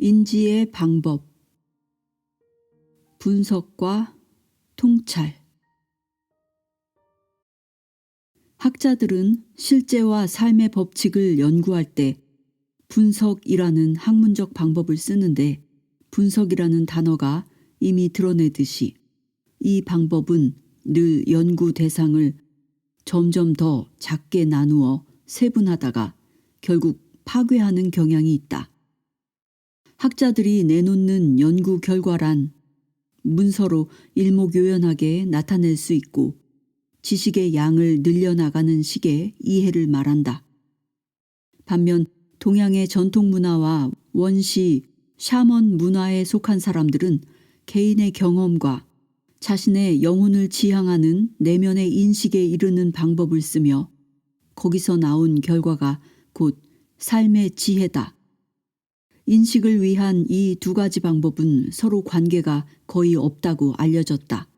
인지의 방법, 분석과 통찰. 학자들은 실제와 삶의 법칙을 연구할 때 분석이라는 학문적 방법을 쓰는데, 분석이라는 단어가 이미 드러내듯이 이 방법은 늘 연구 대상을 점점 더 작게 나누어 세분하다가 결국 파괴하는 경향이 있다. 학자들이 내놓는 연구 결과란 문서로 일목요연하게 나타낼 수 있고 지식의 양을 늘려나가는 식의 이해를 말한다. 반면 동양의 전통 문화와 원시, 샤먼 문화에 속한 사람들은 개인의 경험과 자신의 영혼을 지향하는 내면의 인식에 이르는 방법을 쓰며 거기서 나온 결과가 곧 삶의 지혜다. 인식을 위한 이 두 가지 방법은 서로 관계가 거의 없다고 알려졌다.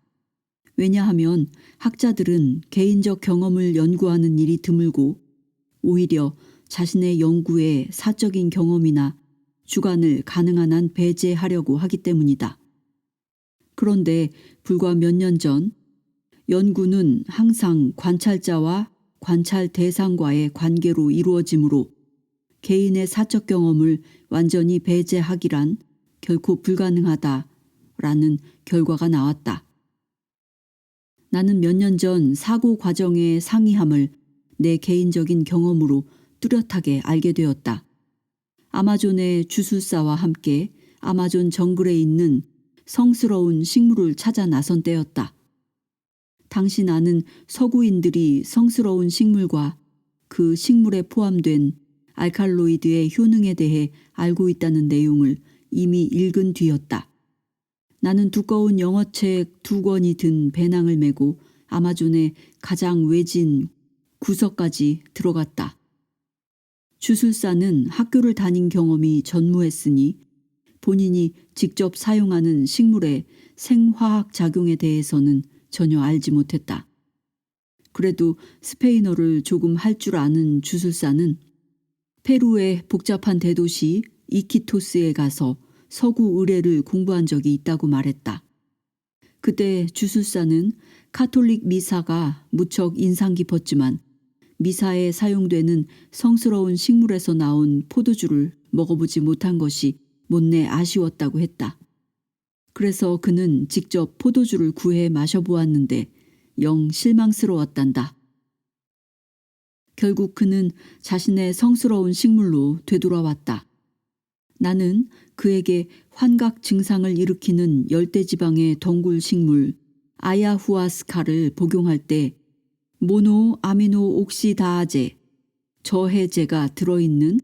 왜냐하면 학자들은 개인적 경험을 연구하는 일이 드물고 오히려 자신의 연구에 사적인 경험이나 주관을 가능한 한 배제하려고 하기 때문이다. 그런데 불과 몇 년 전 연구는 항상 관찰자와 관찰 대상과의 관계로 이루어지므로 개인의 사적 경험을 완전히 배제하기란 결코 불가능하다라는 결과가 나왔다. 나는 몇 년 전 사고 과정의 상이함을 내 개인적인 경험으로 뚜렷하게 알게 되었다. 아마존의 주술사와 함께 아마존 정글에 있는 성스러운 식물을 찾아 나선 때였다. 당시 나는 서구인들이 성스러운 식물과 그 식물에 포함된 알칼로이드의 효능에 대해 알고 있다는 내용을 이미 읽은 뒤였다. 나는 두꺼운 영어책 2권이 든 배낭을 메고 아마존의 가장 외진 구석까지 들어갔다. 주술사는 학교를 다닌 경험이 전무했으니 본인이 직접 사용하는 식물의 생화학 작용에 대해서는 전혀 알지 못했다. 그래도 스페인어를 조금 할 줄 아는 주술사는 페루의 복잡한 대도시 이키토스에 가서 서구 의례를 공부한 적이 있다고 말했다. 그때 주술사는 카톨릭 미사가 무척 인상 깊었지만 미사에 사용되는 성스러운 식물에서 나온 포도주를 먹어보지 못한 것이 못내 아쉬웠다고 했다. 그래서 그는 직접 포도주를 구해 마셔보았는데 영 실망스러웠단다. 결국 그는 자신의 성스러운 식물로 되돌아왔다. 나는 그에게 환각 증상을 일으키는 열대지방의 덩굴 식물 아야후아스카를 복용할 때 모노아미노 옥시다아제, 저해제가 들어있는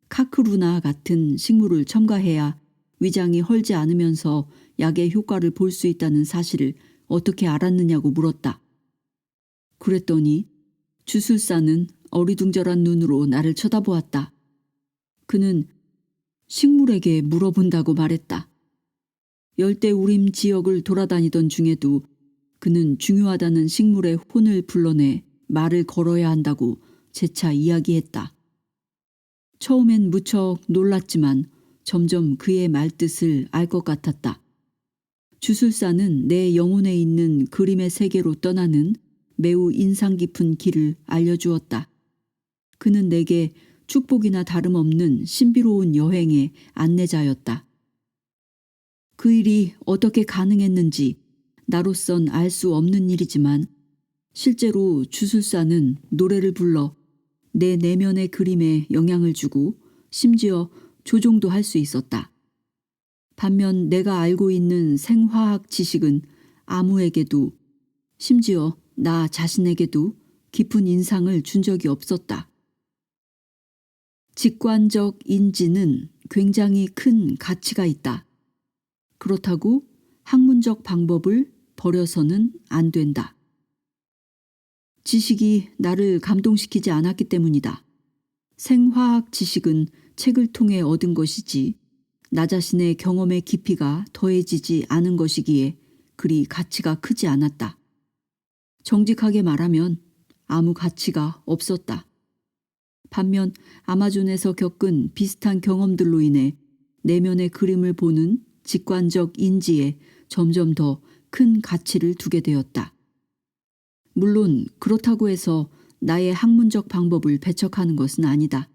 카크루나 같은 식물을 첨가해야 위장이 헐지 않으면서 약의 효과를 볼 수 있다는 사실을 어떻게 알았느냐고 물었다. 그랬더니 주술사는 어리둥절한 눈으로 나를 쳐다보았다. 그는 식물에게 물어본다고 말했다. 열대우림 지역을 돌아다니던 중에도 그는 중요하다는 식물의 혼을 불러내 말을 걸어야 한다고 재차 이야기했다. 처음엔 무척 놀랐지만 점점 그의 말뜻을 알 것 같았다. 주술사는 내 영혼에 있는 그림의 세계로 떠나는 매우 인상 깊은 길을 알려주었다. 그는 내게 축복이나 다름없는 신비로운 여행의 안내자였다. 그 일이 어떻게 가능했는지 나로선 알 수 없는 일이지만 실제로 주술사는 노래를 불러 내 내면의 그림에 영향을 주고 심지어 조종도 할 수 있었다. 반면 내가 알고 있는 생화학 지식은 아무에게도 심지어 나 자신에게도 깊은 인상을 준 적이 없었다. 직관적 인지는 굉장히 큰 가치가 있다. 그렇다고 학문적 방법을 버려서는 안 된다. 지식이 나를 감동시키지 않았기 때문이다. 생화학 지식은 책을 통해 얻은 것이지 나 자신의 경험의 깊이가 더해지지 않은 것이기에 그리 가치가 크지 않았다. 정직하게 말하면 아무 가치가 없었다. 반면 아마존에서 겪은 비슷한 경험들로 인해 내면의 그림을 보는 직관적 인지에 점점 더 큰 가치를 두게 되었다. 물론 그렇다고 해서 나의 학문적 방법을 배척하는 것은 아니다.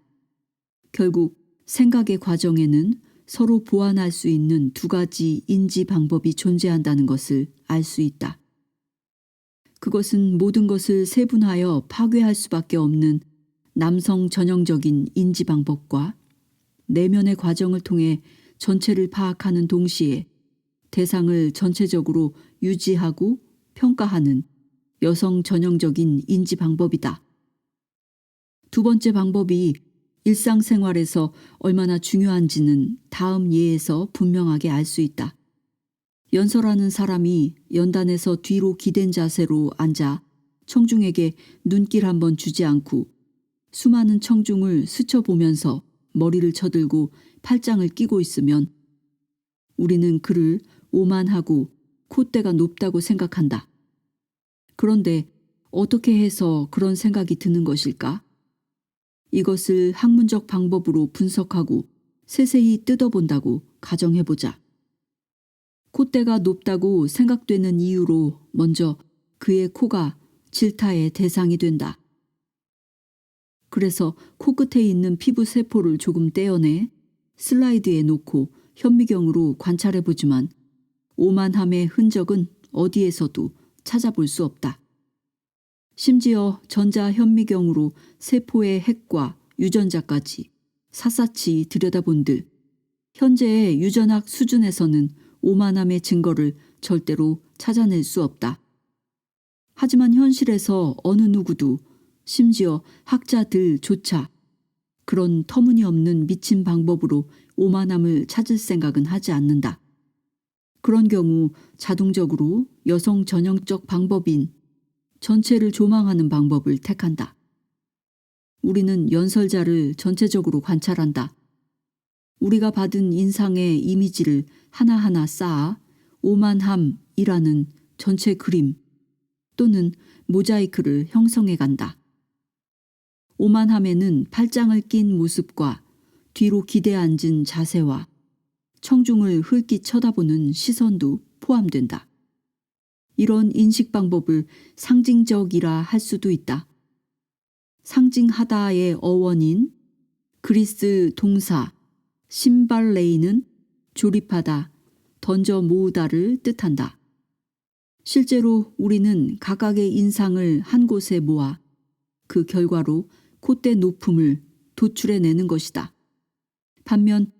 결국 생각의 과정에는 서로 보완할 수 있는 두 가지 인지 방법이 존재한다는 것을 알 수 있다. 그것은 모든 것을 세분하여 파괴할 수밖에 없는 남성 전형적인 인지 방법과 내면의 과정을 통해 전체를 파악하는 동시에 대상을 전체적으로 유지하고 평가하는 여성 전형적인 인지 방법이다. 두 번째 방법이 일상생활에서 얼마나 중요한지는 다음 예에서 분명하게 알 수 있다. 연설하는 사람이 연단에서 뒤로 기댄 자세로 앉아 청중에게 눈길 한번 주지 않고 수많은 청중을 스쳐보면서 머리를 쳐들고 팔짱을 끼고 있으면 우리는 그를 오만하고 콧대가 높다고 생각한다. 그런데 어떻게 해서 그런 생각이 드는 것일까? 이것을 학문적 방법으로 분석하고 세세히 뜯어본다고 가정해보자. 콧대가 높다고 생각되는 이유로 먼저 그의 코가 질타의 대상이 된다. 그래서 코끝에 있는 피부 세포를 조금 떼어내 슬라이드에 놓고 현미경으로 관찰해보지만 오만함의 흔적은 어디에서도 찾아볼 수 없다. 심지어 전자현미경으로 세포의 핵과 유전자까지 샅샅이 들여다본들 현재의 유전학 수준에서는 오만함의 증거를 절대로 찾아낼 수 없다. 하지만 현실에서 어느 누구도 심지어 학자들조차 그런 터무니없는 미친 방법으로 오만함을 찾을 생각은 하지 않는다. 그런 경우 자동적으로 여성 전형적 방법인 전체를 조망하는 방법을 택한다. 우리는 연설자를 전체적으로 관찰한다. 우리가 받은 인상의 이미지를 하나하나 쌓아 오만함이라는 전체 그림 또는 모자이크를 형성해 간다. 오만함에는 팔짱을 낀 모습과 뒤로 기대 앉은 자세와 청중을 흘낏 쳐다보는 시선도 포함된다. 이런 인식 방법을 상징적이라 할 수도 있다. 상징하다의 어원인 그리스 동사 심발레이는 조립하다, 던져 모으다를 뜻한다. 실제로 우리는 각각의 인상을 한 곳에 모아 그 결과로 콧대 높음을 도출해내는 것이다. 반면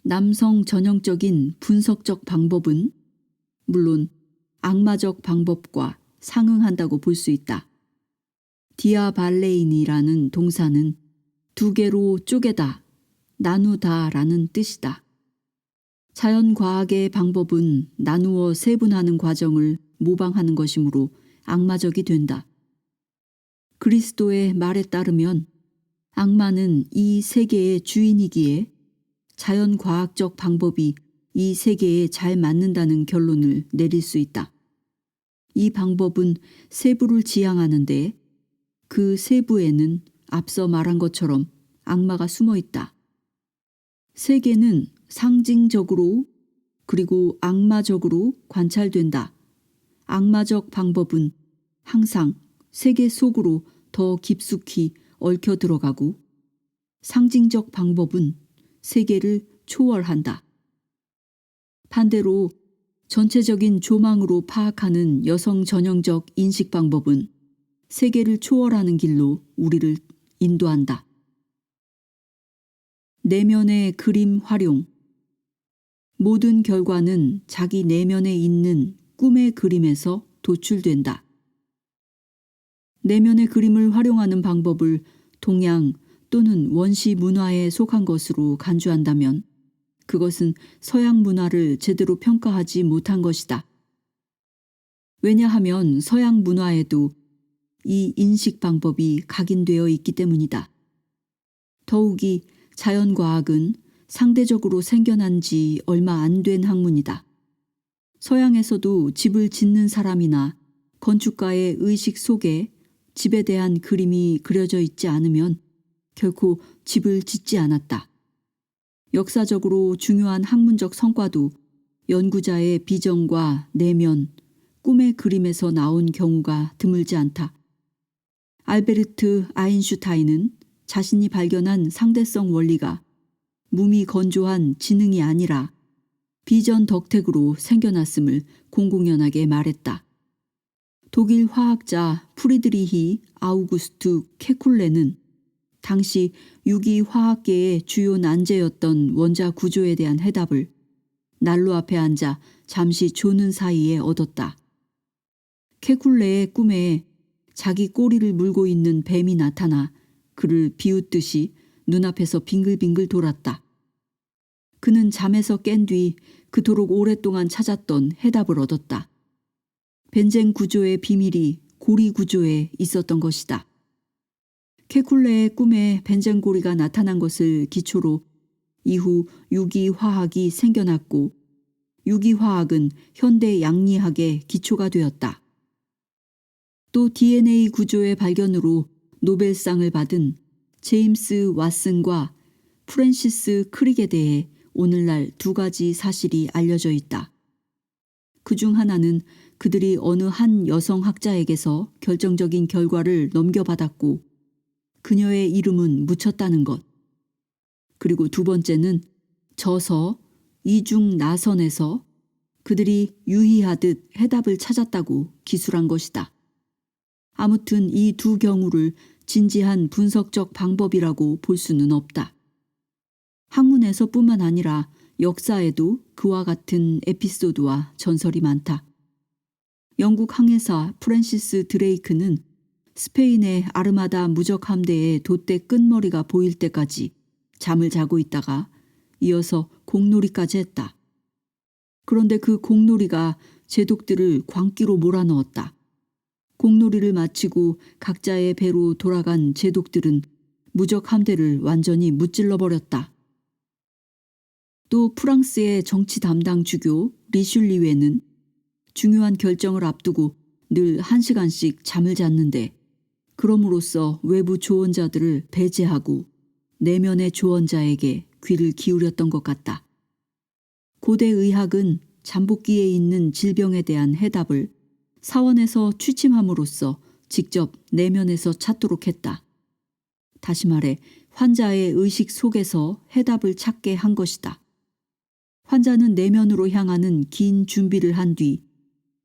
남성 전형적인 분석적 방법은 물론 악마적 방법과 상응한다고 볼 수 있다. 디아발레인이라는 동사는 두 개로 쪼개다, 나누다라는 뜻이다. 자연과학의 방법은 나누어 세분하는 과정을 모방하는 것이므로 악마적이 된다. 그리스도의 말에 따르면 악마는 이 세계의 주인이기에 자연과학적 방법이 이 세계에 잘 맞는다는 결론을 내릴 수 있다. 이 방법은 세부를 지향하는데 그 세부에는 앞서 말한 것처럼 악마가 숨어 있다. 세계는 상징적으로 그리고 악마적으로 관찰된다. 악마적 방법은 항상 세계 속으로 더 깊숙이 얽혀 들어가고 상징적 방법은 세계를 초월한다. 반대로 전체적인 조망으로 파악하는 여성 전형적 인식 방법은 세계를 초월하는 길로 우리를 인도한다. 내면의 그림 활용. 모든 결과는 자기 내면에 있는 꿈의 그림에서 도출된다. 내면의 그림을 활용하는 방법을 동양 또는 원시 문화에 속한 것으로 간주한다면 그것은 서양 문화를 제대로 평가하지 못한 것이다. 왜냐하면 서양 문화에도 이 인식 방법이 각인되어 있기 때문이다. 더욱이 자연과학은 상대적으로 생겨난 지 얼마 안 된 학문이다. 서양에서도 집을 짓는 사람이나 건축가의 의식 속에 집에 대한 그림이 그려져 있지 않으면 결코 집을 짓지 않았다. 역사적으로 중요한 학문적 성과도 연구자의 비전과 내면, 꿈의 그림에서 나온 경우가 드물지 않다. 알베르트 아인슈타인은 자신이 발견한 상대성 원리가 몸이 건조한 지능이 아니라 비전 덕택으로 생겨났음을 공공연하게 말했다. 독일 화학자 프리드리히 아우구스트 케쿨레는 당시 유기 화학계의 주요 난제였던 원자 구조에 대한 해답을 난로 앞에 앉아 잠시 조는 사이에 얻었다. 케쿨레의 꿈에 자기 꼬리를 물고 있는 뱀이 나타나 그를 비웃듯이 눈앞에서 빙글빙글 돌았다. 그는 잠에서 깬 뒤 그토록 오랫동안 찾았던 해답을 얻었다. 벤젠 구조의 비밀이 고리 구조에 있었던 것이다. 케쿨레의 꿈에 벤젠고리가 나타난 것을 기초로 이후 유기화학이 생겨났고 유기화학은 현대 양리학의 기초가 되었다. 또 DNA 구조의 발견으로 노벨상을 받은 제임스 왓슨과 프랜시스 크릭에 대해 오늘날 두 가지 사실이 알려져 있다. 그중 하나는 그들이 어느 한 여성학자에게서 결정적인 결과를 넘겨받았고 그녀의 이름은 묻혔다는 것. 그리고 두 번째는 저서 이중 나선에서 그들이 유희하듯 해답을 찾았다고 기술한 것이다. 아무튼 이 두 경우를 진지한 분석적 방법이라고 볼 수는 없다. 학문에서뿐만 아니라 역사에도 그와 같은 에피소드와 전설이 많다. 영국 항해사 프랜시스 드레이크는 스페인의 아르마다 무적 함대의 돛대 끝머리가 보일 때까지 잠을 자고 있다가 이어서 공놀이까지 했다. 그런데 그 공놀이가 제독들을 광기로 몰아넣었다. 공놀이를 마치고 각자의 배로 돌아간 제독들은 무적 함대를 완전히 무찔러버렸다. 또 프랑스의 정치 담당 주교 리슐리웨는 중요한 결정을 앞두고 늘 1시간씩 잠을 잤는데 그럼으로써 외부 조언자들을 배제하고 내면의 조언자에게 귀를 기울였던 것 같다. 고대 의학은 잠복기에 있는 질병에 대한 해답을 사원에서 취침함으로써 직접 내면에서 찾도록 했다. 다시 말해 환자의 의식 속에서 해답을 찾게 한 것이다. 환자는 내면으로 향하는 긴 준비를 한 뒤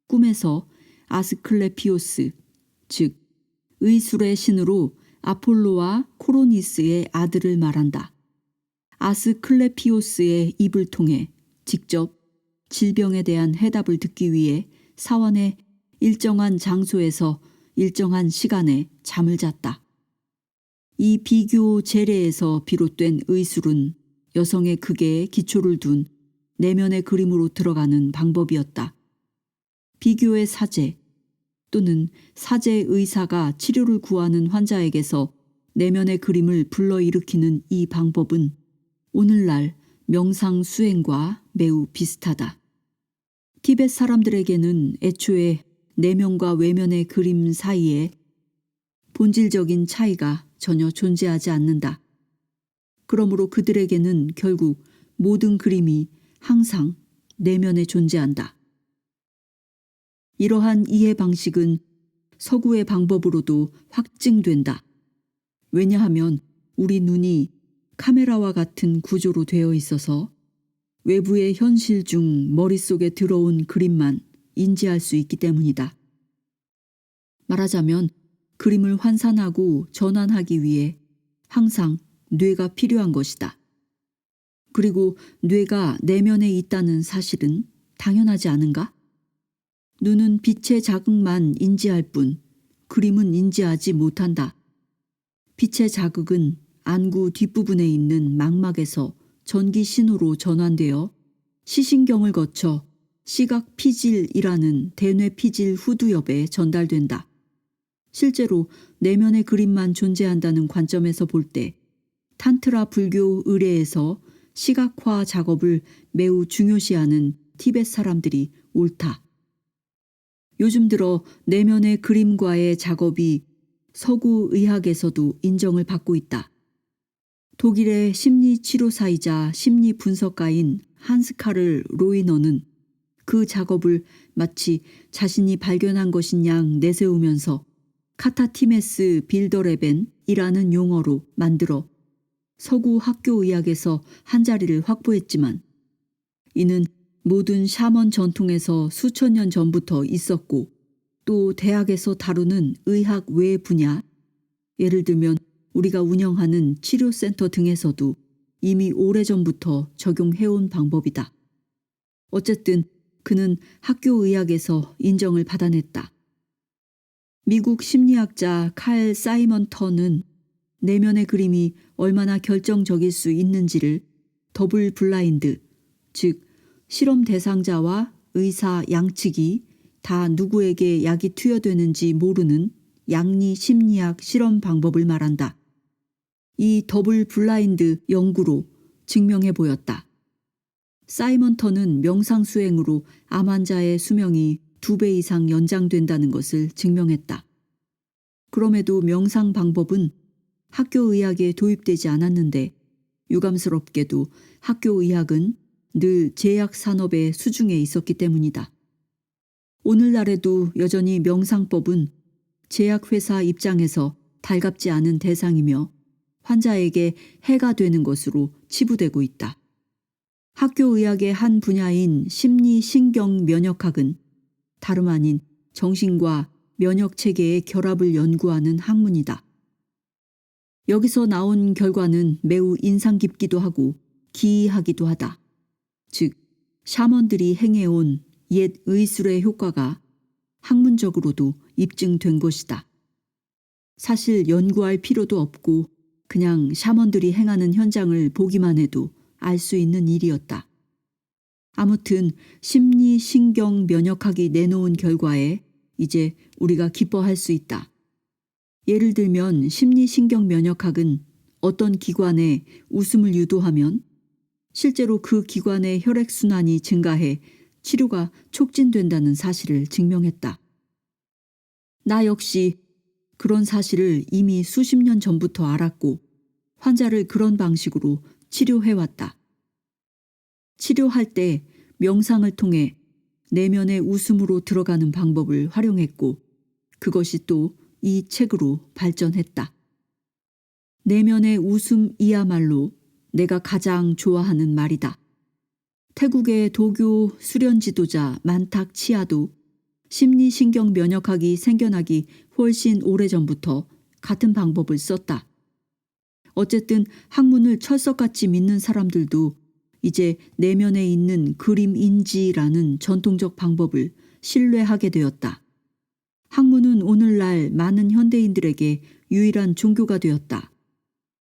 꿈에서 아스클레피오스, 즉 의술의 신으로 아폴로와 코로니스의 아들을 말한다. 아스클레피오스의 입을 통해 직접 질병에 대한 해답을 듣기 위해 사원의 일정한 장소에서 일정한 시간에 잠을 잤다. 이 비교 제례에서 비롯된 의술은 여성의 극에 기초를 둔 내면의 그림으로 들어가는 방법이었다. 비교의 사제 또는 사제 의사가 치료를 구하는 환자에게서 내면의 그림을 불러일으키는 이 방법은 오늘날 명상 수행과 매우 비슷하다. 티벳 사람들에게는 애초에 내면과 외면의 그림 사이에 본질적인 차이가 전혀 존재하지 않는다. 그러므로 그들에게는 결국 모든 그림이 항상 내면에 존재한다. 이러한 이해 방식은 서구의 방법으로도 확증된다. 왜냐하면 우리 눈이 카메라와 같은 구조로 되어 있어서 외부의 현실 중 머릿속에 들어온 그림만 인지할 수 있기 때문이다. 말하자면 그림을 환산하고 전환하기 위해 항상 뇌가 필요한 것이다. 그리고 뇌가 내면에 있다는 사실은 당연하지 않은가? 눈은 빛의 자극만 인지할 뿐 그림은 인지하지 못한다. 빛의 자극은 안구 뒷부분에 있는 망막에서 전기 신호로 전환되어 시신경을 거쳐 시각 피질이라는 대뇌 피질 후두엽에 전달된다. 실제로 내면의 그림만 존재한다는 관점에서 볼 때 탄트라 불교 의례에서 시각화 작업을 매우 중요시하는 티벳 사람들이 옳다. 요즘 들어 내면의 그림과의 작업이 서구 의학에서도 인정을 받고 있다. 독일의 심리치료사이자 심리분석가인 한스카를 로이너는 그 작업을 마치 자신이 발견한 것인 양 내세우면서 카타티메스 빌더레벤이라는 용어로 만들어 서구 학교의학에서 한 자리를 확보했지만 이는 모든 샤먼 전통에서 수천 년 전부터 있었고 또 대학에서 다루는 의학 외 분야, 예를 들면 우리가 운영하는 치료센터 등에서도 이미 오래전부터 적용해온 방법이다. 어쨌든 그는 학교의학에서 인정을 받아냈다. 미국 심리학자 칼 사이먼턴은 내면의 그림이 얼마나 결정적일 수 있는지를 더블 블라인드, 즉 실험 대상자와 의사 양측이 다 누구에게 약이 투여되는지 모르는 양리 심리학 실험 방법을 말한다. 이 더블 블라인드 연구로 증명해 보였다. 사이먼턴은 명상 수행으로 암 환자의 수명이 2배 이상 연장된다는 것을 증명했다. 그럼에도 명상 방법은 학교의학에 도입되지 않았는데 유감스럽게도 학교의학은 늘 제약산업의 수중에 있었기 때문이다. 오늘날에도 여전히 명상법은 제약회사 입장에서 달갑지 않은 대상이며 환자에게 해가 되는 것으로 치부되고 있다. 학교의학의 한 분야인 심리신경면역학은 다름 아닌 정신과 면역체계의 결합을 연구하는 학문이다. 여기서 나온 결과는 매우 인상 깊기도 하고 기이하기도 하다. 즉, 샤먼들이 행해온 옛 의술의 효과가 학문적으로도 입증된 것이다. 사실 연구할 필요도 없고 그냥 샤먼들이 행하는 현장을 보기만 해도 알 수 있는 일이었다. 아무튼 심리신경면역학이 내놓은 결과에 이제 우리가 기뻐할 수 있다. 예를 들면 심리신경면역학은 어떤 기관에 웃음을 유도하면 실제로 그 기관의 혈액순환이 증가해 치료가 촉진된다는 사실을 증명했다. 나 역시 그런 사실을 이미 수십 년 전부터 알았고 환자를 그런 방식으로 치료해왔다. 치료할 때 명상을 통해 내면의 웃음으로 들어가는 방법을 활용했고 그것이 또 이 책으로 발전했다. 내면의 웃음이야말로 내가 가장 좋아하는 말이다. 태국의 도교 수련 지도자 만탁 치아도 심리신경 면역학이 생겨나기 훨씬 오래전부터 같은 방법을 썼다. 어쨌든 학문을 철석같이 믿는 사람들도 이제 내면에 있는 그림인지라는 전통적 방법을 신뢰하게 되었다. 학문은 오늘날 많은 현대인들에게 유일한 종교가 되었다.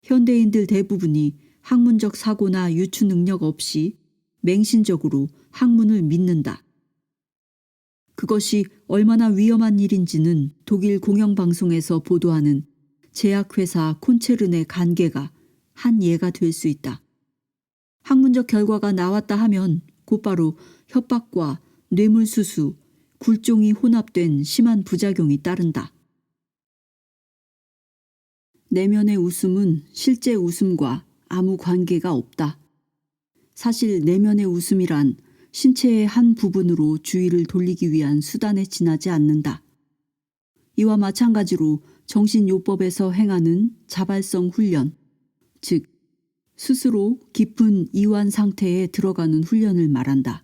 현대인들 대부분이 학문적 사고나 유추 능력 없이 맹신적으로 학문을 믿는다. 그것이 얼마나 위험한 일인지는 독일 공영방송에서 보도하는 제약회사 콘체른의 관계가 한 예가 될 수 있다. 학문적 결과가 나왔다 하면 곧바로 협박과 뇌물수수, 굴종이 혼합된 심한 부작용이 따른다. 내면의 웃음은 실제 웃음과 아무 관계가 없다. 사실 내면의 웃음이란 신체의 한 부분으로 주의를 돌리기 위한 수단에 지나지 않는다. 이와 마찬가지로 정신요법에서 행하는 자발성 훈련, 즉 스스로 깊은 이완 상태에 들어가는 훈련을 말한다.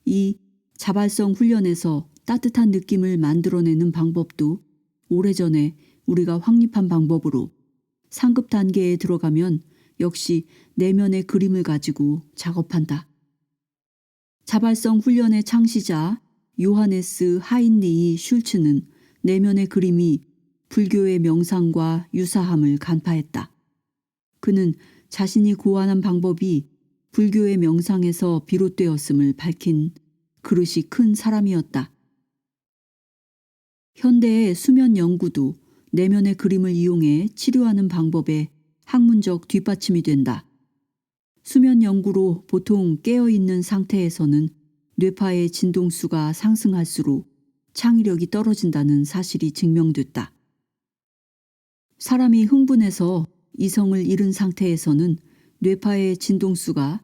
이 자발성 훈련에서 따뜻한 느낌을 만들어내는 방법도 오래전에 우리가 확립한 방법으로 상급 단계에 들어가면 역시 내면의 그림을 가지고 작업한다. 자발성 훈련의 창시자 요하네스 하인리히 슐츠는 내면의 그림이 불교의 명상과 유사함을 간파했다. 그는 자신이 고안한 방법이 불교의 명상에서 비롯되었음을 밝힌 그릇이 큰 사람이었다. 현대의 수면 연구도 내면의 그림을 이용해 치료하는 방법에 학문적 뒷받침이 된다. 수면 연구로 보통 깨어있는 상태에서는 뇌파의 진동수가 상승할수록 창의력이 떨어진다는 사실이 증명됐다. 사람이 흥분해서 이성을 잃은 상태에서는 뇌파의 진동수가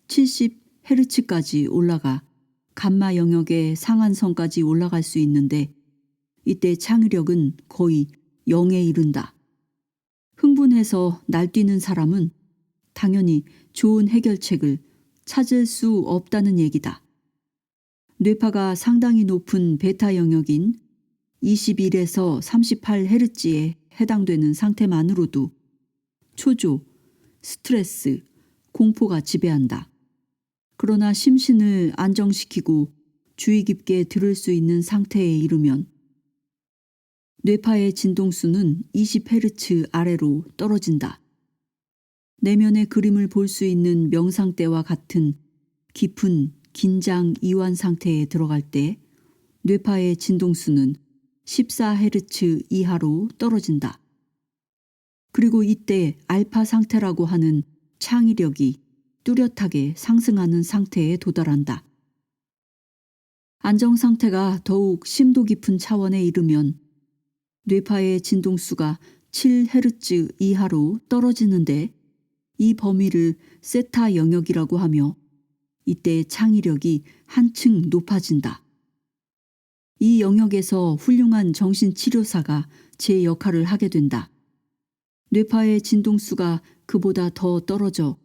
70Hz까지 올라가 감마 영역의 상한선까지 올라갈 수 있는데 이때 창의력은 거의 0에 이른다. 흥분해서 날뛰는 사람은 당연히 좋은 해결책을 찾을 수 없다는 얘기다. 뇌파가 상당히 높은 베타 영역인 21에서 38Hz에 해당되는 상태만으로도 초조, 스트레스, 공포가 지배한다. 그러나 심신을 안정시키고 주의 깊게 들을 수 있는 상태에 이르면 뇌파의 진동수는 20Hz 아래로 떨어진다. 내면의 그림을 볼 수 있는 명상 때와 같은 깊은 긴장 이완 상태에 들어갈 때 뇌파의 진동수는 14Hz 이하로 떨어진다. 그리고 이때 알파 상태라고 하는 창의력이 뚜렷하게 상승하는 상태에 도달한다. 안정 상태가 더욱 심도 깊은 차원에 이르면 뇌파의 진동수가 7Hz 이하로 떨어지는데 이 범위를 세타 영역이라고 하며 이때 창의력이 한층 높아진다. 이 영역에서 훌륭한 정신치료사가 제 역할을 하게 된다. 뇌파의 진동수가 그보다 더 떨어져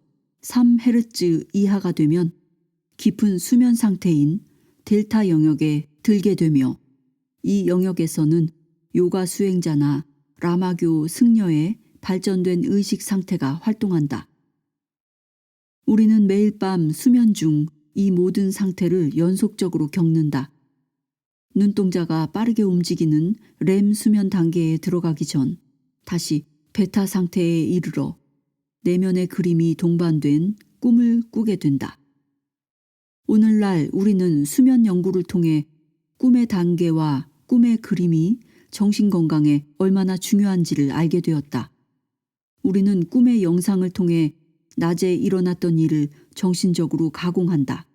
3Hz 이하가 되면 깊은 수면 상태인 델타 영역에 들게 되며 이 영역에서는 요가 수행자나 라마교 승려의 발전된 의식 상태가 활동한다. 우리는 매일 밤 수면 중 이 모든 상태를 연속적으로 겪는다. 눈동자가 빠르게 움직이는 렘 수면 단계에 들어가기 전 다시 베타 상태에 이르러 내면의 그림이 동반된 꿈을 꾸게 된다. 오늘날 우리는 수면 연구를 통해 꿈의 단계와 꿈의 그림이 정신건강에 얼마나 중요한지를 알게 되었다. 우리는 꿈의 영상을 통해 낮에 일어났던 일을 정신적으로 가공한다.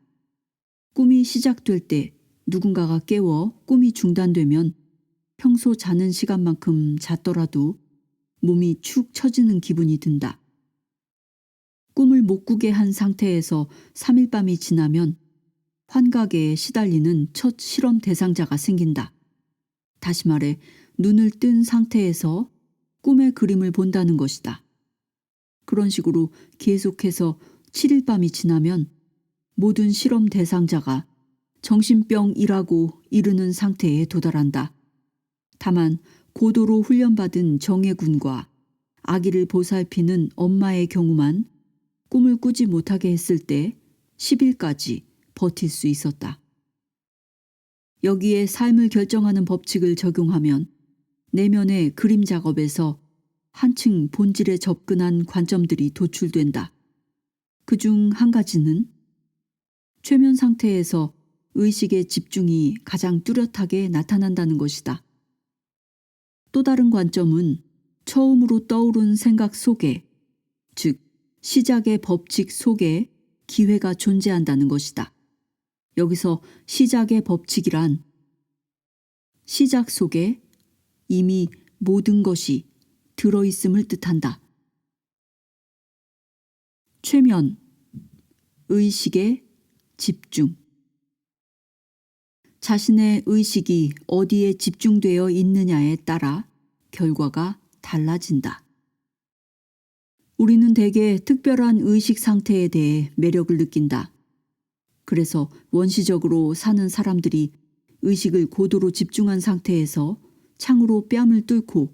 꿈이 시작될 때 누군가가 깨워 꿈이 중단되면 평소 자는 시간만큼 잤더라도 몸이 축 처지는 기분이 든다. 꿈을 못 꾸게 한 상태에서 3일 밤이 지나면 환각에 시달리는 첫 실험 대상자가 생긴다. 다시 말해 눈을 뜬 상태에서 꿈의 그림을 본다는 것이다. 그런 식으로 계속해서 7일 밤이 지나면 모든 실험 대상자가 정신병이라고 이르는 상태에 도달한다. 다만 고도로 훈련받은 정예군과 아기를 보살피는 엄마의 경우만 꿈을 꾸지 못하게 했을 때 10일까지 버틸 수 있었다. 여기에 삶을 결정하는 법칙을 적용하면 내면의 그림 작업에서 한층 본질에 접근한 관점들이 도출된다. 그중 한 가지는 최면 상태에서 의식의 집중이 가장 뚜렷하게 나타난다는 것이다. 또 다른 관점은 처음으로 떠오른 생각 속에, 즉 시작의 법칙 속에 기회가 존재한다는 것이다. 여기서 시작의 법칙이란 시작 속에 이미 모든 것이 들어있음을 뜻한다. 최면, 의식의 집중. 자신의 의식이 어디에 집중되어 있느냐에 따라 결과가 달라진다. 우리는 대개 특별한 의식 상태에 대해 매력을 느낀다. 그래서 원시적으로 사는 사람들이 의식을 고도로 집중한 상태에서 창으로 뺨을 뚫고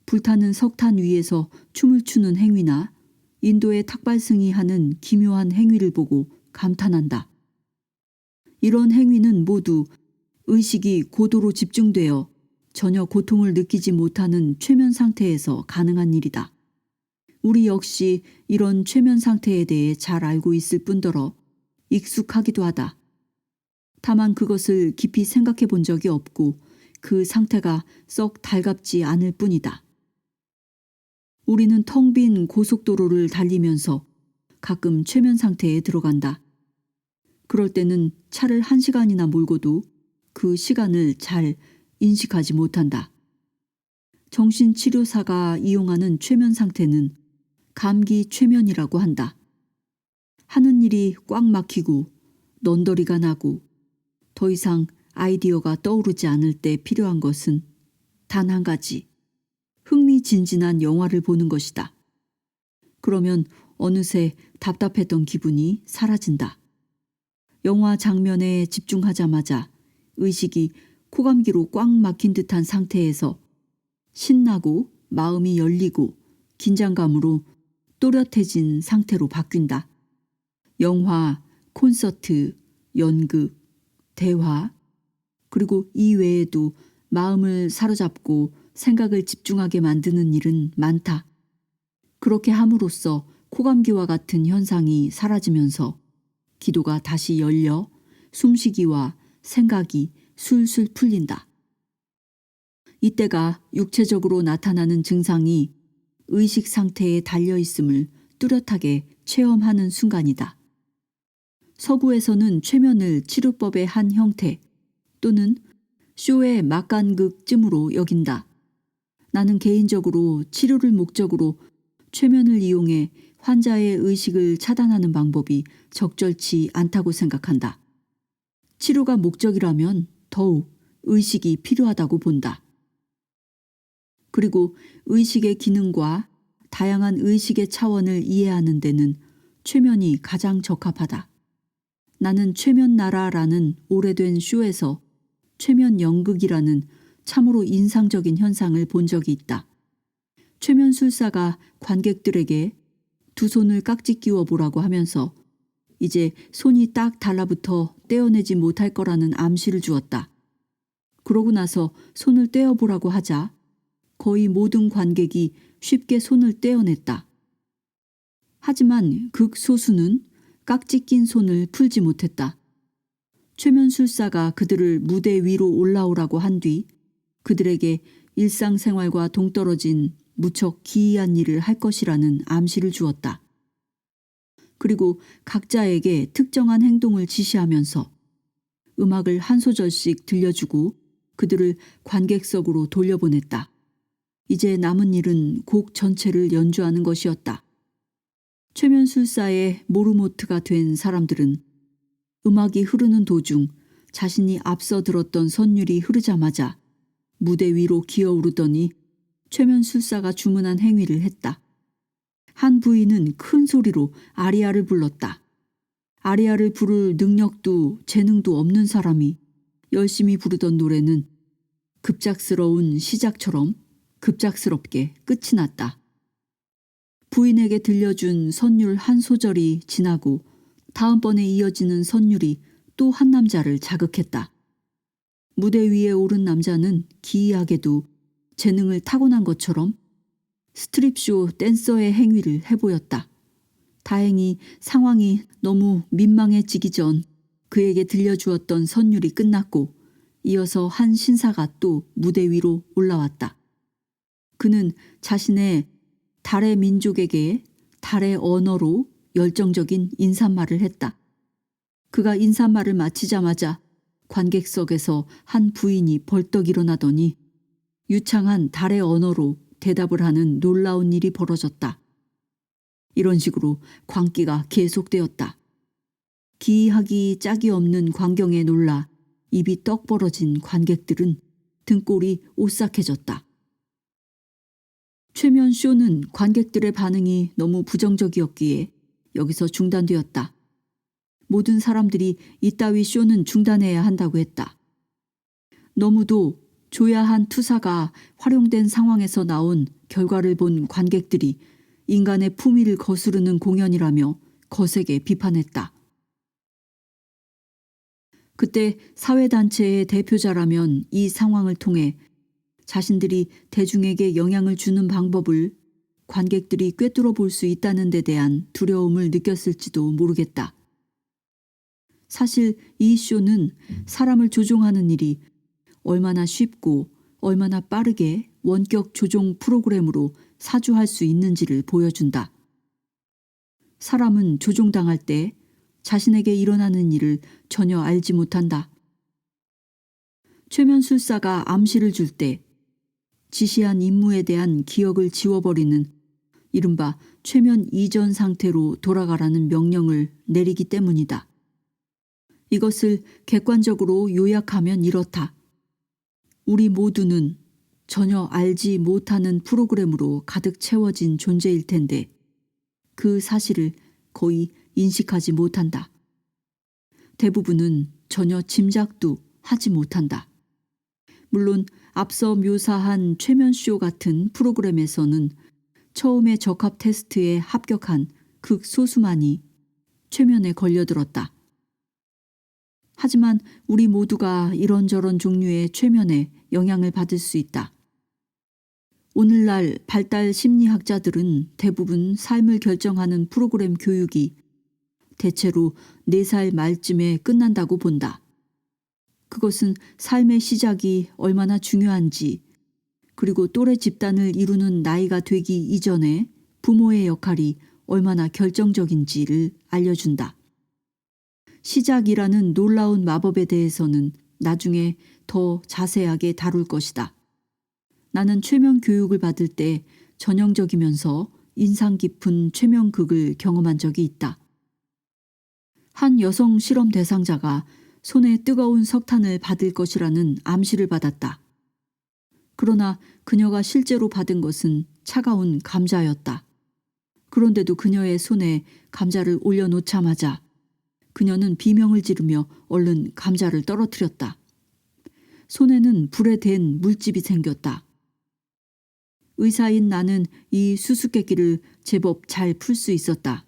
불타는 석탄 위에서 춤을 추는 행위나 인도의 탁발승이 하는 기묘한 행위를 보고 감탄한다. 이런 행위는 모두 의식이 고도로 집중되어 전혀 고통을 느끼지 못하는 최면 상태에서 가능한 일이다. 우리 역시 이런 최면 상태에 대해 잘 알고 있을 뿐더러 익숙하기도 하다. 다만 그것을 깊이 생각해 본 적이 없고 그 상태가 썩 달갑지 않을 뿐이다. 우리는 텅 빈 고속도로를 달리면서 가끔 최면 상태에 들어간다. 그럴 때는 차를 1시간이나 몰고도 그 시간을 잘 인식하지 못한다. 정신치료사가 이용하는 최면 상태는 감기 최면이라고 한다. 하는 일이 꽉 막히고 넌더리가 나고 더 이상 아이디어가 떠오르지 않을 때 필요한 것은 단 한 가지, 흥미진진한 영화를 보는 것이다. 그러면 어느새 답답했던 기분이 사라진다. 영화 장면에 집중하자마자 의식이 코감기로 꽉 막힌 듯한 상태에서 신나고 마음이 열리고 긴장감으로 또렷해진 상태로 바뀐다. 영화, 콘서트, 연극, 대화, 그리고 이 외에도 마음을 사로잡고 생각을 집중하게 만드는 일은 많다. 그렇게 함으로써 코감기와 같은 현상이 사라지면서 기도가 다시 열려 숨쉬기와 생각이 술술 풀린다. 이때가 육체적으로 나타나는 증상이 의식 상태에 달려있음을 뚜렷하게 체험하는 순간이다. 서구에서는 최면을 치료법의 한 형태 또는 쇼의 막간극쯤으로 여긴다. 나는 개인적으로 치료를 목적으로 최면을 이용해 환자의 의식을 차단하는 방법이 적절치 않다고 생각한다. 치료가 목적이라면 더욱 의식이 필요하다고 본다. 그리고 의식의 기능과 다양한 의식의 차원을 이해하는 데는 최면이 가장 적합하다. 나는 최면나라라는 오래된 쇼에서 최면 연극이라는 참으로 인상적인 현상을 본 적이 있다. 최면술사가 관객들에게 두 손을 깍지 끼워 보라고 하면서 이제 손이 딱 달라붙어 떼어내지 못할 거라는 암시를 주었다. 그러고 나서 손을 떼어보라고 하자 거의 모든 관객이 쉽게 손을 떼어냈다. 하지만 극소수는 깍지 낀 손을 풀지 못했다. 최면술사가 그들을 무대 위로 올라오라고 한 뒤 그들에게 일상생활과 동떨어진 무척 기이한 일을 할 것이라는 암시를 주었다. 그리고 각자에게 특정한 행동을 지시하면서 음악을 한 소절씩 들려주고 그들을 관객석으로 돌려보냈다. 이제 남은 일은 곡 전체를 연주하는 것이었다. 최면술사의 모르모트가 된 사람들은 음악이 흐르는 도중 자신이 앞서 들었던 선율이 흐르자마자 무대 위로 기어오르더니 최면술사가 주문한 행위를 했다. 한 부인은 큰 소리로 아리아를 불렀다. 아리아를 부를 능력도 재능도 없는 사람이 열심히 부르던 노래는 급작스러운 시작처럼 급작스럽게 끝이 났다. 부인에게 들려준 선율 한 소절이 지나고 다음번에 이어지는 선율이 또 한 남자를 자극했다. 무대 위에 오른 남자는 기이하게도 재능을 타고난 것처럼 스트립쇼 댄서의 행위를 해보였다. 다행히 상황이 너무 민망해지기 전 그에게 들려주었던 선율이 끝났고 이어서 한 신사가 또 무대 위로 올라왔다. 그는 자신의 달의 민족에게 달의 언어로 열정적인 인사말을 했다. 그가 인사말을 마치자마자 관객석에서 한 부인이 벌떡 일어나더니 유창한 달의 언어로 대답을 하는 놀라운 일이 벌어졌다. 이런 식으로 광기가 계속되었다. 기이하기 짝이 없는 광경에 놀라 입이 떡 벌어진 관객들은 등골이 오싹해졌다. 최면 쇼는 관객들의 반응이 너무 부정적이었기에 여기서 중단되었다. 모든 사람들이 이따위 쇼는 중단해야 한다고 했다. 너무도 조야한 투사가 활용된 상황에서 나온 결과를 본 관객들이 인간의 품위를 거스르는 공연이라며 거세게 비판했다. 그때 사회단체의 대표자라면 이 상황을 통해 자신들이 대중에게 영향을 주는 방법을 관객들이 꿰뚫어 볼 수 있다는 데 대한 두려움을 느꼈을지도 모르겠다. 사실 이 쇼는 사람을 조종하는 일이 얼마나 쉽고 얼마나 빠르게 원격 조종 프로그램으로 사주할 수 있는지를 보여준다. 사람은 조종당할 때 자신에게 일어나는 일을 전혀 알지 못한다. 최면술사가 암시를 줄 때 지시한 임무에 대한 기억을 지워버리는 이른바 최면 이전 상태로 돌아가라는 명령을 내리기 때문이다. 이것을 객관적으로 요약하면 이렇다. 우리 모두는 전혀 알지 못하는 프로그램으로 가득 채워진 존재일 텐데 그 사실을 거의 인식하지 못한다. 대부분은 전혀 짐작도 하지 못한다. 물론 앞서 묘사한 최면쇼 같은 프로그램에서는 처음에 적합 테스트에 합격한 극소수만이 최면에 걸려들었다. 하지만 우리 모두가 이런저런 종류의 최면에 영향을 받을 수 있다. 오늘날 발달 심리학자들은 대부분 삶을 결정하는 프로그램 교육이 대체로 4살 말쯤에 끝난다고 본다. 그것은 삶의 시작이 얼마나 중요한지, 그리고 또래 집단을 이루는 나이가 되기 이전에 부모의 역할이 얼마나 결정적인지를 알려준다. 시작이라는 놀라운 마법에 대해서는 나중에 더 자세하게 다룰 것이다. 나는 최면 교육을 받을 때 전형적이면서 인상 깊은 최면극을 경험한 적이 있다. 한 여성 실험 대상자가 손에 뜨거운 석탄을 받을 것이라는 암시를 받았다. 그러나 그녀가 실제로 받은 것은 차가운 감자였다. 그런데도 그녀의 손에 감자를 올려놓자마자 그녀는 비명을 지르며 얼른 감자를 떨어뜨렸다. 손에는 불에 댄 물집이 생겼다. 의사인 나는 이 수수께끼를 제법 잘 풀 수 있었다.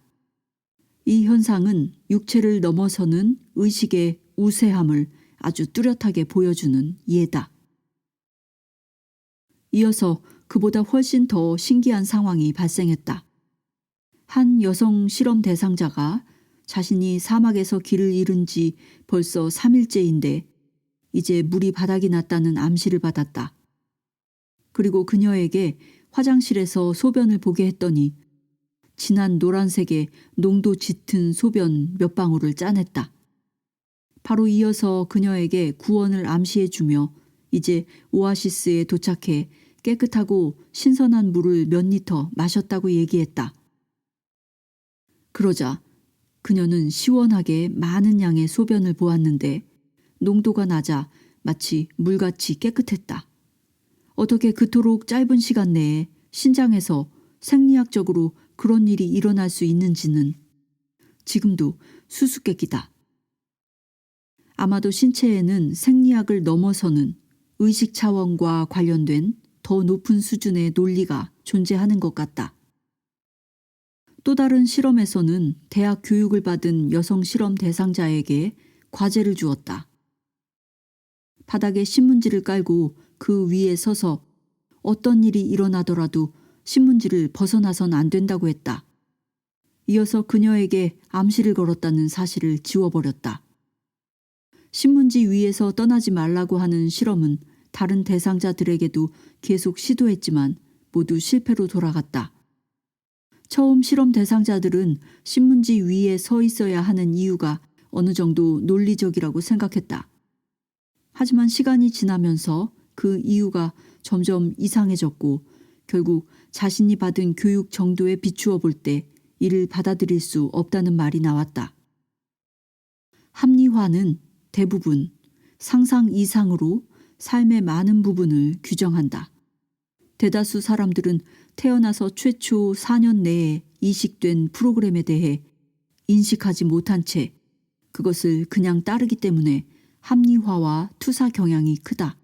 이 현상은 육체를 넘어서는 의식의 우세함을 아주 뚜렷하게 보여주는 예다. 이어서 그보다 훨씬 더 신기한 상황이 발생했다. 한 여성 실험 대상자가 자신이 사막에서 길을 잃은 지 벌써 3일째인데 이제 물이 바닥이 났다는 암시를 받았다. 그리고 그녀에게 화장실에서 소변을 보게 했더니 진한 노란색의 농도 짙은 소변 몇 방울을 짜냈다. 바로 이어서 그녀에게 구원을 암시해주며 이제 오아시스에 도착해 깨끗하고 신선한 물을 몇 리터 마셨다고 얘기했다. 그러자 그녀는 시원하게 많은 양의 소변을 보았는데 농도가 낮아 마치 물같이 깨끗했다. 어떻게 그토록 짧은 시간 내에 신장에서 생리학적으로 그런 일이 일어날 수 있는지는 지금도 수수께끼다. 아마도 신체에는 생리학을 넘어서는 의식 차원과 관련된 더 높은 수준의 논리가 존재하는 것 같다. 또 다른 실험에서는 대학 교육을 받은 여성 실험 대상자에게 과제를 주었다. 바닥에 신문지를 깔고 그 위에 서서 어떤 일이 일어나더라도 신문지를 벗어나선 안 된다고 했다. 이어서 그녀에게 암시를 걸었다는 사실을 지워버렸다. 신문지 위에서 떠나지 말라고 하는 실험은 다른 대상자들에게도 계속 시도했지만 모두 실패로 돌아갔다. 처음 실험 대상자들은 신문지 위에 서 있어야 하는 이유가 어느 정도 논리적이라고 생각했다. 하지만 시간이 지나면서 그 이유가 점점 이상해졌고 결국 자신이 받은 교육 정도에 비추어 볼 때 이를 받아들일 수 없다는 말이 나왔다. 합리화는 대부분 상상 이상으로 삶의 많은 부분을 규정한다. 대다수 사람들은 태어나서 최초 4년 내에 이식된 프로그램에 대해 인식하지 못한 채 그것을 그냥 따르기 때문에 합리화와 투사 경향이 크다.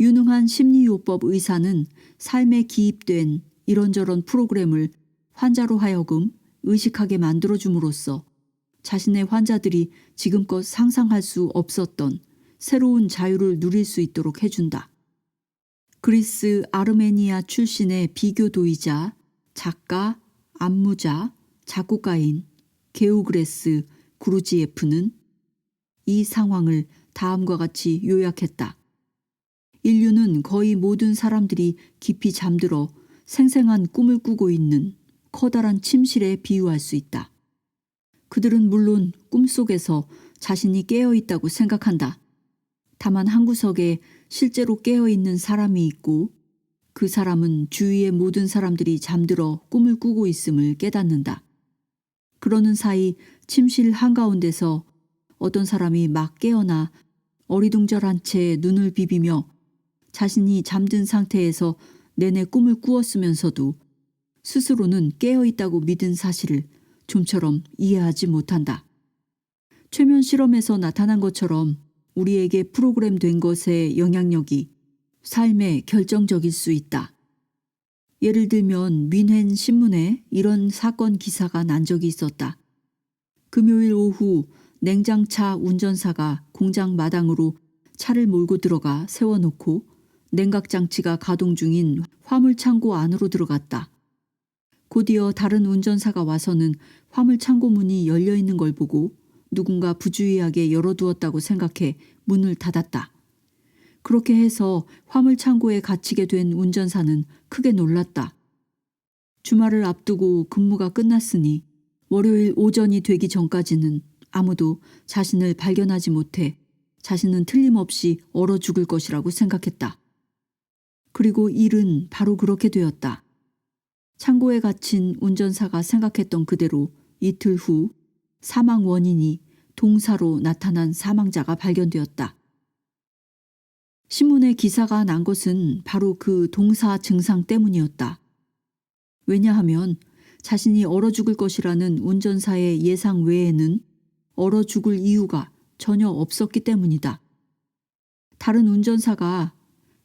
유능한 심리요법 의사는 삶에 기입된 이런저런 프로그램을 환자로 하여금 의식하게 만들어줌으로써 자신의 환자들이 지금껏 상상할 수 없었던 새로운 자유를 누릴 수 있도록 해준다. 그리스 아르메니아 출신의 비교도이자 작가, 안무자, 작곡가인 게오그레스 구르지예프는 이 상황을 다음과 같이 요약했다. 인류는 거의 모든 사람들이 깊이 잠들어 생생한 꿈을 꾸고 있는 커다란 침실에 비유할 수 있다. 그들은 물론 꿈속에서 자신이 깨어있다고 생각한다. 다만 한 구석에 실제로 깨어있는 사람이 있고 그 사람은 주위의 모든 사람들이 잠들어 꿈을 꾸고 있음을 깨닫는다. 그러는 사이 침실 한가운데서 어떤 사람이 막 깨어나 어리둥절한 채 눈을 비비며 자신이 잠든 상태에서 내내 꿈을 꾸었으면서도 스스로는 깨어있다고 믿은 사실을 좀처럼 이해하지 못한다. 최면 실험에서 나타난 것처럼 우리에게 프로그램된 것의 영향력이 삶에 결정적일 수 있다. 예를 들면 민헨 신문에 이런 사건 기사가 난 적이 있었다. 금요일 오후 냉장차 운전사가 공장 마당으로 차를 몰고 들어가 세워놓고 냉각장치가 가동 중인 화물창고 안으로 들어갔다. 곧이어 다른 운전사가 와서는 화물창고 문이 열려있는 걸 보고 누군가 부주의하게 열어두었다고 생각해 문을 닫았다. 그렇게 해서 화물창고에 갇히게 된 운전사는 크게 놀랐다. 주말을 앞두고 근무가 끝났으니 월요일 오전이 되기 전까지는 아무도 자신을 발견하지 못해 자신은 틀림없이 얼어 죽을 것이라고 생각했다. 그리고 일은 바로 그렇게 되었다. 창고에 갇힌 운전사가 생각했던 그대로 이틀 후 사망 원인이 동사로 나타난 사망자가 발견되었다. 신문에 기사가 난 것은 바로 그 동사 증상 때문이었다. 왜냐하면 자신이 얼어 죽을 것이라는 운전사의 예상 외에는 얼어 죽을 이유가 전혀 없었기 때문이다. 다른 운전사가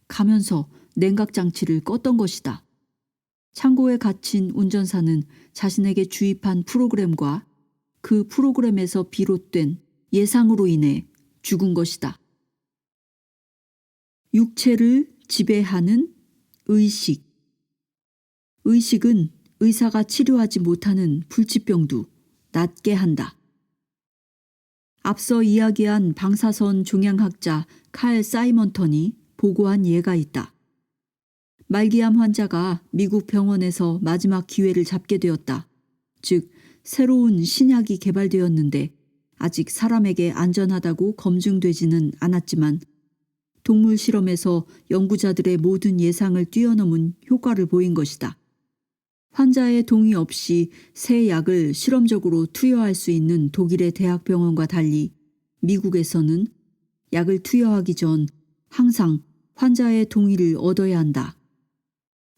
가면서 냉각장치를 껐던 것이다. 창고에 갇힌 운전사는 자신에게 주입한 프로그램과 그 프로그램에서 비롯된 예상으로 인해 죽은 것이다. 육체를 지배하는 의식. 의식은 의사가 치료하지 못하는 불치병도 낫게 한다. 앞서 이야기한 방사선 종양학자 칼 사이먼턴이 보고한 예가 있다. 말기암 환자가 미국 병원에서 마지막 기회를 잡게 되었다. 즉, 새로운 신약이 개발되었는데 아직 사람에게 안전하다고 검증되지는 않았지만 동물 실험에서 연구자들의 모든 예상을 뛰어넘은 효과를 보인 것이다. 환자의 동의 없이 새 약을 실험적으로 투여할 수 있는 독일의 대학병원과 달리 미국에서는 약을 투여하기 전 항상 환자의 동의를 얻어야 한다.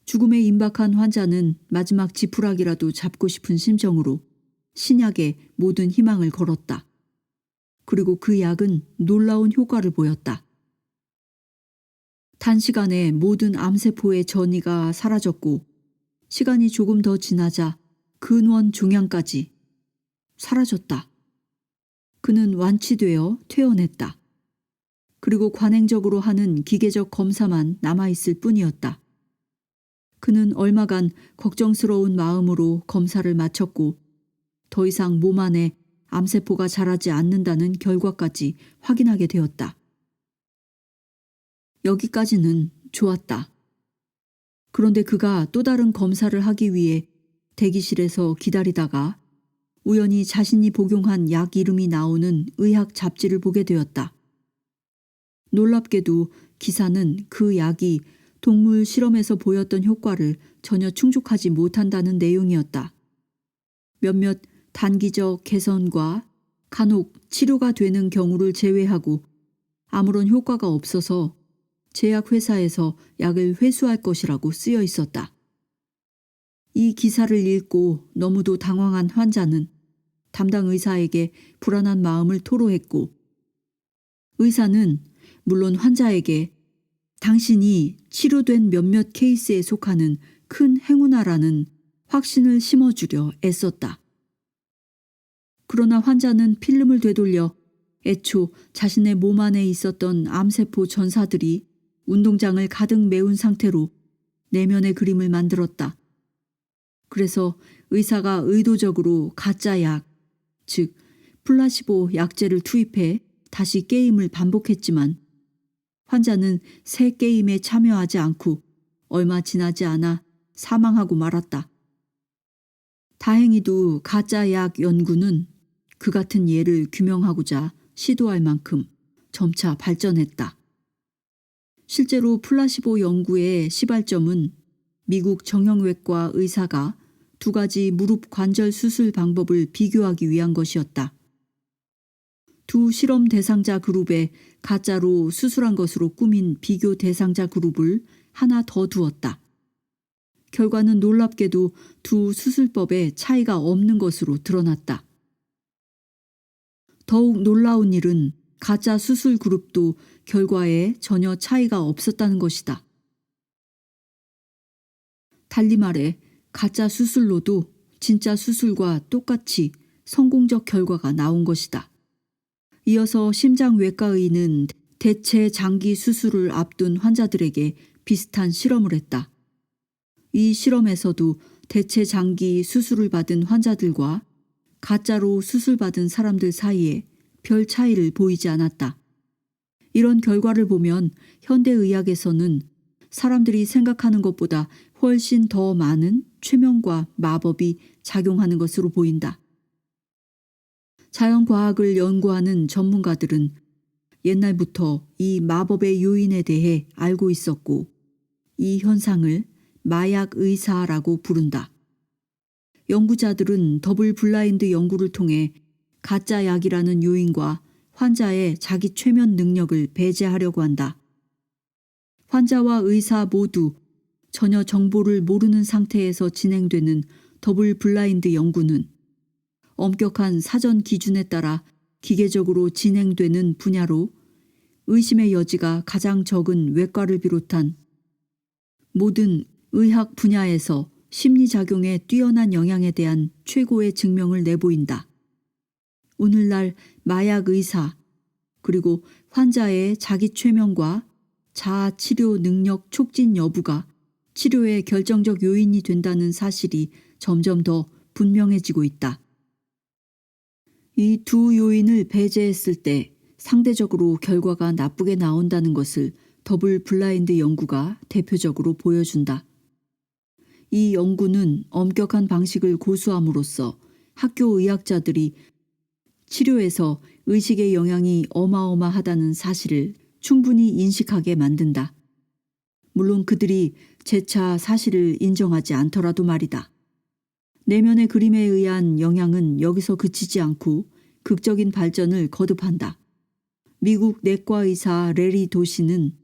죽음에 임박한 환자는 마지막 지푸라기라도 잡고 싶은 심정으로 신약에 모든 희망을 걸었다. 그리고 그 약은 놀라운 효과를 보였다. 단시간에 모든 암세포의 전이가 사라졌고 시간이 조금 더 지나자 근원 종양까지 사라졌다. 그는 완치되어 퇴원했다. 그리고 관행적으로 하는 기계적 검사만 남아있을 뿐이었다. 그는 얼마간 걱정스러운 마음으로 검사를 마쳤고 더 이상 몸 안에 암세포가 자라지 않는다는 결과까지 확인하게 되었다. 여기까지는 좋았다. 그런데 그가 또 다른 검사를 하기 위해 대기실에서 기다리다가 우연히 자신이 복용한 약 이름이 나오는 의학 잡지를 보게 되었다. 놀랍게도 기사는 그 약이 동물 실험에서 보였던 효과를 전혀 충족하지 못한다는 내용이었다. 몇몇 단기적 개선과 간혹 치료가 되는 경우를 제외하고 아무런 효과가 없어서 제약회사에서 약을 회수할 것이라고 쓰여 있었다. 이 기사를 읽고 너무도 당황한 환자는 담당 의사에게 불안한 마음을 토로했고 의사는 물론 환자에게 당신이 치료된 몇몇 케이스에 속하는 큰 행운아라는 확신을 심어주려 애썼다. 그러나 환자는 필름을 되돌려 애초 자신의 몸 안에 있었던 암세포 전사들이 운동장을 가득 메운 상태로 내면의 그림을 만들었다. 그래서 의사가 의도적으로 가짜 약, 즉 플라시보 약제를 투입해 다시 게임을 반복했지만 환자는 새 게임에 참여하지 않고 얼마 지나지 않아 사망하고 말았다. 다행히도 가짜 약 연구는 그 같은 예를 규명하고자 시도할 만큼 점차 발전했다. 실제로 플라시보 연구의 시발점은 미국 정형외과 의사가 두 가지 무릎 관절 수술 방법을 비교하기 위한 것이었다. 두 실험 대상자 그룹에 가짜로 수술한 것으로 꾸민 비교 대상자 그룹을 하나 더 두었다. 결과는 놀랍게도 두 수술법에 차이가 없는 것으로 드러났다. 더욱 놀라운 일은 가짜 수술 그룹도 결과에 전혀 차이가 없었다는 것이다. 달리 말해 가짜 수술로도 진짜 수술과 똑같이 성공적 결과가 나온 것이다. 이어서 심장외과의는 대체 장기 수술을 앞둔 환자들에게 비슷한 실험을 했다. 이 실험에서도 대체 장기 수술을 받은 환자들과 가짜로 수술받은 사람들 사이에 별 차이를 보이지 않았다. 이런 결과를 보면 현대의학에서는 사람들이 생각하는 것보다 훨씬 더 많은 최면과 마법이 작용하는 것으로 보인다. 자연과학을 연구하는 전문가들은 옛날부터 이 마법의 요인에 대해 알고 있었고 이 현상을 마약 의사라고 부른다. 연구자들은 더블 블라인드 연구를 통해 가짜 약이라는 요인과 환자의 자기 최면 능력을 배제하려고 한다. 환자와 의사 모두 전혀 정보를 모르는 상태에서 진행되는 더블 블라인드 연구는 엄격한 사전 기준에 따라 기계적으로 진행되는 분야로 의심의 여지가 가장 적은 외과를 비롯한 모든 의학 분야에서 심리작용의 뛰어난 영향에 대한 최고의 증명을 내보인다. 오늘날 마약 의사 그리고 환자의 자기 최면과 자아 치료 능력 촉진 여부가 치료의 결정적 요인이 된다는 사실이 점점 더 분명해지고 있다. 이 두 요인을 배제했을 때 상대적으로 결과가 나쁘게 나온다는 것을 더블 블라인드 연구가 대표적으로 보여준다. 이 연구는 엄격한 방식을 고수함으로써 학교 의학자들이 치료에서 의식의 영향이 어마어마하다는 사실을 충분히 인식하게 만든다. 물론 그들이 재차 사실을 인정하지 않더라도 말이다. 내면의 그림에 의한 영향은 여기서 그치지 않고 극적인 발전을 거듭한다. 미국 내과의사 레리 도시는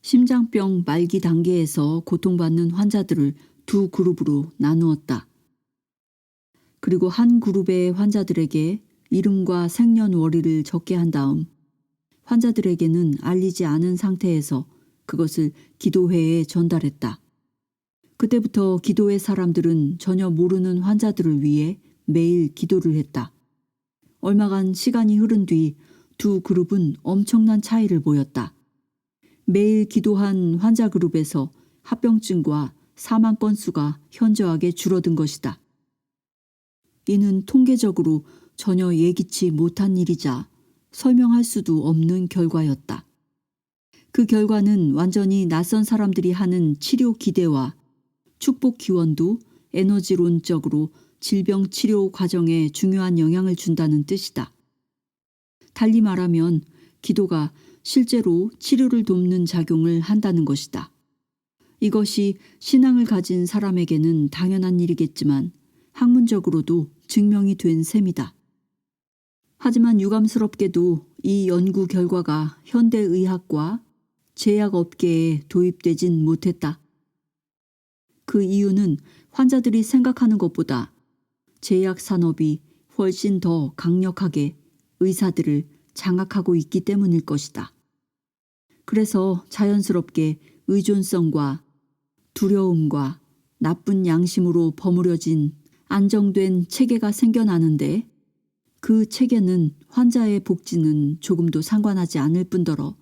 심장병 말기 단계에서 고통받는 환자들을 두 그룹으로 나누었다. 그리고 한 그룹의 환자들에게 이름과 생년월일을 적게 한 다음 환자들에게는 알리지 않은 상태에서 그것을 기도회에 전달했다. 그때부터 기도회 사람들은 전혀 모르는 환자들을 위해 매일 기도를 했다. 얼마간 시간이 흐른 뒤 두 그룹은 엄청난 차이를 보였다. 매일 기도한 환자 그룹에서 합병증과 사망 건수가 현저하게 줄어든 것이다. 이는 통계적으로 전혀 예기치 못한 일이자 설명할 수도 없는 결과였다. 그 결과는 완전히 낯선 사람들이 하는 치료 기대와 축복 기원도 에너지론적으로 질병 치료 과정에 중요한 영향을 준다는 뜻이다. 달리 말하면 기도가 실제로 치료를 돕는 작용을 한다는 것이다. 이것이 신앙을 가진 사람에게는 당연한 일이겠지만 학문적으로도 증명이 된 셈이다. 하지만 유감스럽게도 이 연구 결과가 현대의학과 제약업계에 도입되진 못했다. 그 이유는 환자들이 생각하는 것보다 제약산업이 훨씬 더 강력하게 의사들을 장악하고 있기 때문일 것이다. 그래서 자연스럽게 의존성과 두려움과 나쁜 양심으로 버무려진 안정된 체계가 생겨나는데 그 체계는 환자의 복지는 조금도 상관하지 않을 뿐더러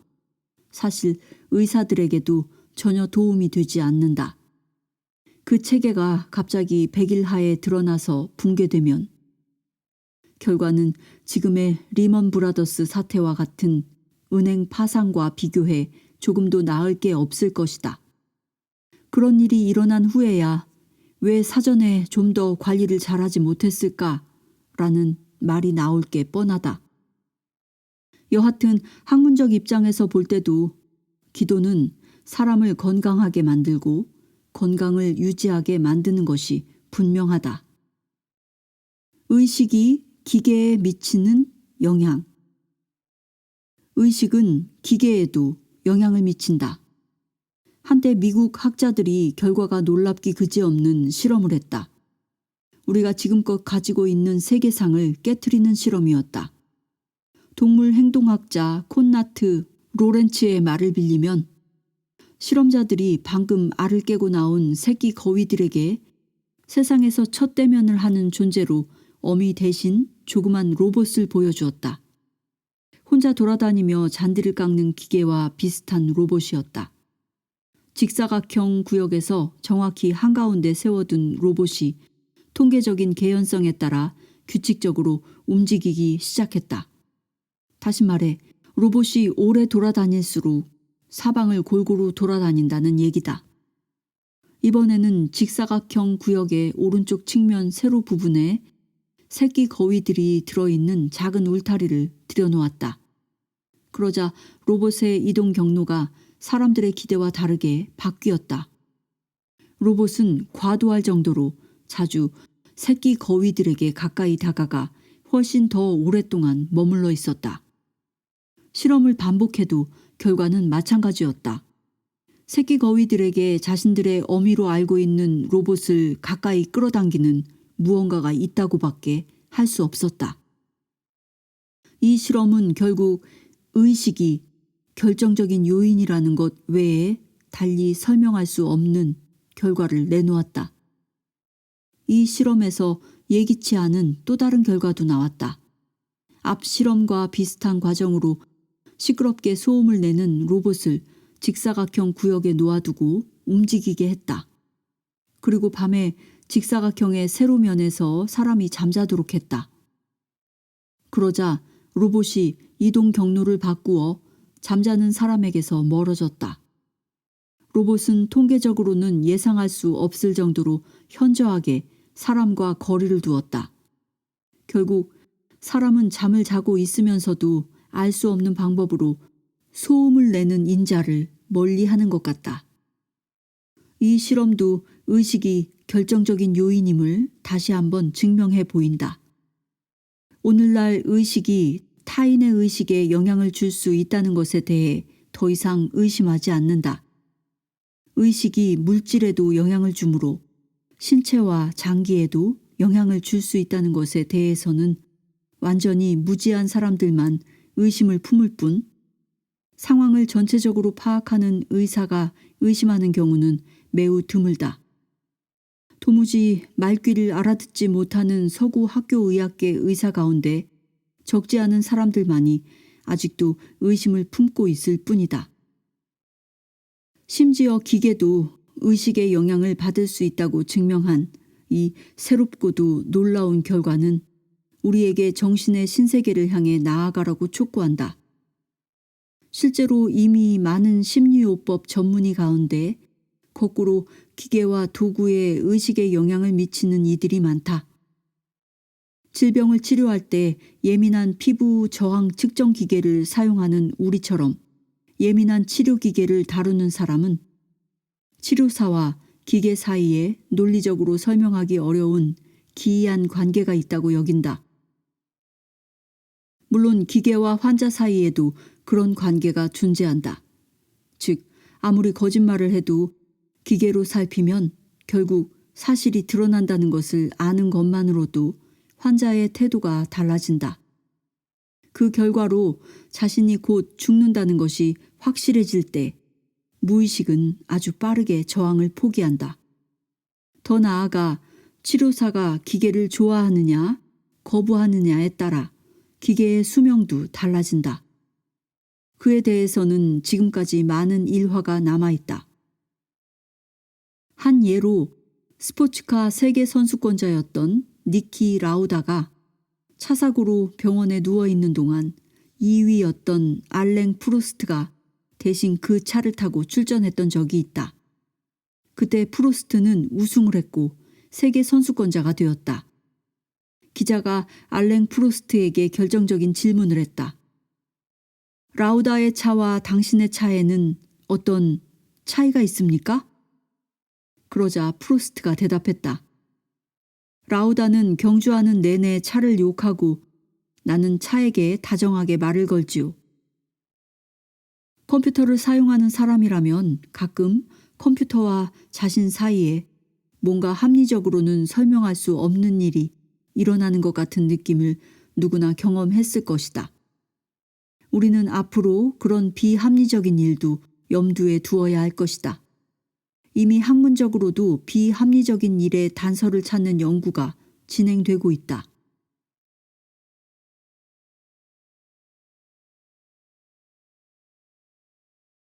사실 의사들에게도 전혀 도움이 되지 않는다. 그 체계가 갑자기 백일하에 드러나서 붕괴되면 결과는 지금의 리먼 브라더스 사태와 같은 은행 파산과 비교해 조금도 나을 게 없을 것이다. 그런 일이 일어난 후에야 왜 사전에 좀 더 관리를 잘하지 못했을까라는 말이 나올 게 뻔하다. 여하튼 학문적 입장에서 볼 때도 기도는 사람을 건강하게 만들고 건강을 유지하게 만드는 것이 분명하다. 의식이 기계에 미치는 영향. 의식은 기계에도 영향을 미친다. 한때 미국 학자들이 결과가 놀랍기 그지없는 실험을 했다. 우리가 지금껏 가지고 있는 세계상을 깨트리는 실험이었다. 동물 행동학자 콘나트 로렌츠의 말을 빌리면 실험자들이 방금 알을 깨고 나온 새끼 거위들에게 세상에서 첫 대면을 하는 존재로 어미 대신 조그만 로봇을 보여주었다. 혼자 돌아다니며 잔디를 깎는 기계와 비슷한 로봇이었다. 직사각형 구역에서 정확히 한가운데 세워둔 로봇이 통계적인 개연성에 따라 규칙적으로 움직이기 시작했다. 다시 말해 로봇이 오래 돌아다닐수록 사방을 골고루 돌아다닌다는 얘기다. 이번에는 직사각형 구역의 오른쪽 측면 세로 부분에 새끼 거위들이 들어있는 작은 울타리를 들여놓았다. 그러자 로봇의 이동 경로가 사람들의 기대와 다르게 바뀌었다. 로봇은 과도할 정도로 자주 새끼 거위들에게 가까이 다가가 훨씬 더 오랫동안 머물러 있었다. 실험을 반복해도 결과는 마찬가지였다. 새끼 거위들에게 자신들의 어미로 알고 있는 로봇을 가까이 끌어당기는 무언가가 있다고밖에 할 수 없었다. 이 실험은 결국 의식이 결정적인 요인이라는 것 외에 달리 설명할 수 없는 결과를 내놓았다. 이 실험에서 예기치 않은 또 다른 결과도 나왔다. 앞 실험과 비슷한 과정으로 시끄럽게 소음을 내는 로봇을 직사각형 구역에 놓아두고 움직이게 했다. 그리고 밤에 직사각형의 세로면에서 사람이 잠자도록 했다. 그러자 로봇이 이동 경로를 바꾸어 잠자는 사람에게서 멀어졌다. 로봇은 통계적으로는 예상할 수 없을 정도로 현저하게 사람과 거리를 두었다. 결국 사람은 잠을 자고 있으면서도 알 수 없는 방법으로 소음을 내는 인자를 멀리하는 것 같다. 이 실험도 의식이 결정적인 요인임을 다시 한번 증명해 보인다. 오늘날 의식이 타인의 의식에 영향을 줄 수 있다는 것에 대해 더 이상 의심하지 않는다. 의식이 물질에도 영향을 주므로 신체와 장기에도 영향을 줄 수 있다는 것에 대해서는 완전히 무지한 사람들만 의심을 품을 뿐 상황을 전체적으로 파악하는 의사가 의심하는 경우는 매우 드물다. 도무지 말귀를 알아듣지 못하는 서구 학교의학계 의사 가운데 적지 않은 사람들만이 아직도 의심을 품고 있을 뿐이다. 심지어 기계도 의식의 영향을 받을 수 있다고 증명한 이 새롭고도 놀라운 결과는 우리에게 정신의 신세계를 향해 나아가라고 촉구한다. 실제로 이미 많은 심리요법 전문의 가운데 거꾸로 기계와 도구에 의식에 영향을 미치는 이들이 많다. 질병을 치료할 때 예민한 피부 저항 측정 기계를 사용하는 우리처럼 예민한 치료 기계를 다루는 사람은 치료사와 기계 사이에 논리적으로 설명하기 어려운 기이한 관계가 있다고 여긴다. 물론 기계와 환자 사이에도 그런 관계가 존재한다. 즉, 아무리 거짓말을 해도 기계로 살피면 결국 사실이 드러난다는 것을 아는 것만으로도 환자의 태도가 달라진다. 그 결과로 자신이 곧 죽는다는 것이 확실해질 때 무의식은 아주 빠르게 저항을 포기한다. 더 나아가 치료사가 기계를 좋아하느냐 거부하느냐에 따라 기계의 수명도 달라진다. 그에 대해서는 지금까지 많은 일화가 남아있다. 한 예로 스포츠카 세계 선수권자였던 니키 라우다가 차 사고로 병원에 누워있는 동안 2위였던 알랭 프루스트가 대신 그 차를 타고 출전했던 적이 있다. 그때 프루스트는 우승을 했고 세계 선수권자가 되었다. 기자가 알랭 프루스트에게 결정적인 질문을 했다. 라우다의 차와 당신의 차에는 어떤 차이가 있습니까? 그러자 프루스트가 대답했다. 라우다는 경주하는 내내 차를 욕하고 나는 차에게 다정하게 말을 걸지요. 컴퓨터를 사용하는 사람이라면 가끔 컴퓨터와 자신 사이에 뭔가 합리적으로는 설명할 수 없는 일이 일어나는 것 같은 느낌을 누구나 경험했을 것이다. 우리는 앞으로 그런 비합리적인 일도 염두에 두어야 할 것이다. 이미 학문적으로도 비합리적인 일의 단서를 찾는 연구가 진행되고 있다.